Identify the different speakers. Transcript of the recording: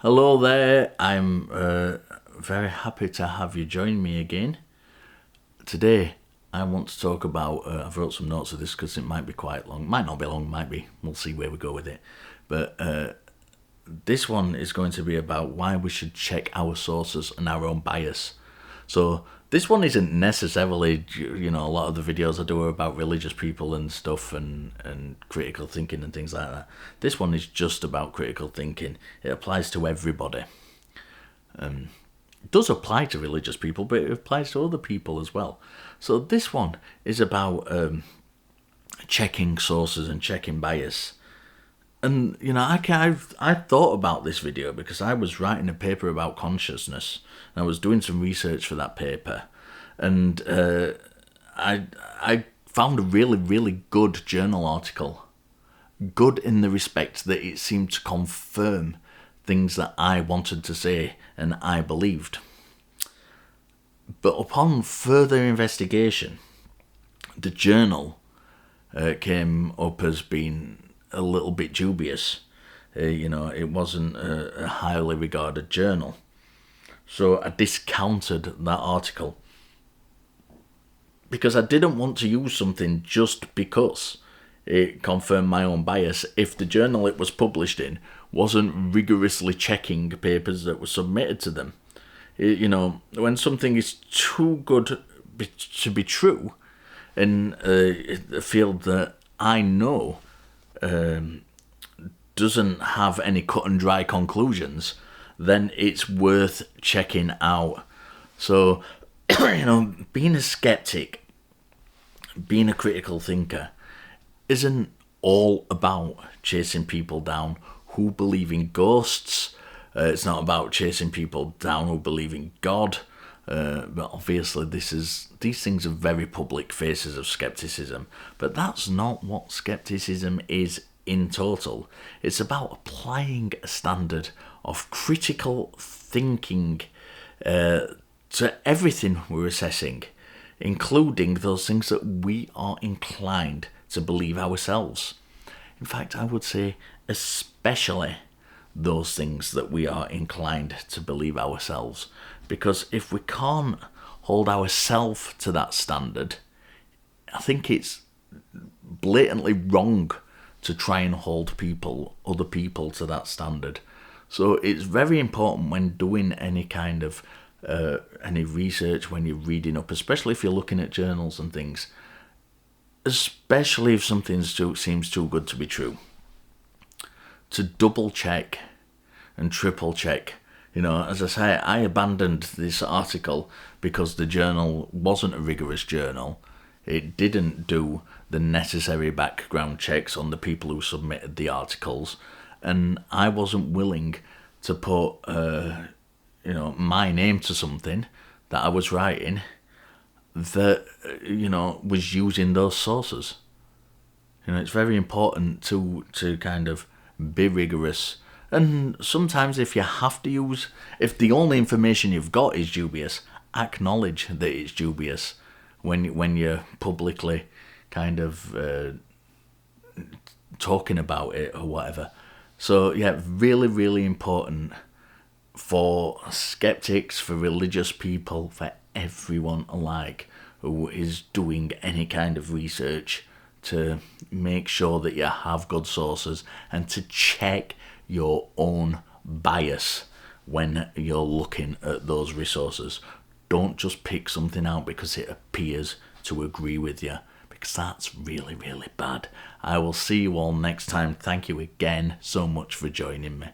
Speaker 1: Hello there, I'm very happy to have you join me again. Today I want to talk about, I've wrote some notes of this because it might be quite long, might not be long, might be, we'll see where we go with it. But this one is going to be about why we should check our sources and our own bias. So this one isn't necessarily, a lot of the videos I do are about religious people and stuff and critical thinking and things like that. This one is just about critical thinking. It applies to everybody. It does apply to religious people, but it applies to other people as well. So this one is about checking sources and checking bias. And, I thought about this video because I was writing a paper about consciousness. And I was doing some research for that paper. And I found a really, really good journal article. Good in the respect that it seemed to confirm things that I wanted to say and I believed. But upon further investigation, the journal came up as being a little bit dubious. It wasn't a highly regarded journal. So I discounted that article because I didn't want to use something just because it confirmed my own bias if the journal it was published in wasn't rigorously checking papers that were submitted to them. When something is too good to be true in a field that I know doesn't have any cut and dry conclusions, then it's worth checking out. So, being a skeptic, being a critical thinker, isn't all about chasing people down who believe in ghosts. It's not about chasing people down who believe in God. But obviously these things are very public faces of skepticism. But that's not what skepticism is in total. It's about applying a standard of critical thinking to everything we're assessing, including those things that we are inclined to believe ourselves. In fact, I would say especially those things that we are inclined to believe ourselves. Because if we can't hold ourselves to that standard, I think it's blatantly wrong to try and hold other people to that standard. So it's very important when doing any kind of any research, when you're reading up, especially if you're looking at journals and things, especially if something seems too good to be true, to double check and triple check. As I say, I abandoned this article because the journal wasn't a rigorous journal. It didn't do the necessary background checks on the people who submitted the articles, and I wasn't willing to put my name to something that I was writing that was using those sources. It's very important to kind of be rigorous. And sometimes if if the only information you've got is dubious, acknowledge that it's dubious when you're publicly kind of talking about it or whatever. So yeah, really, really important for skeptics, for religious people, for everyone alike who is doing any kind of research, to make sure that you have good sources and to check your own bias when you're looking at those resources. Don't just pick something out because it appears to agree with you, because that's really, really bad. I will see you all next time. Thank you again so much for joining me.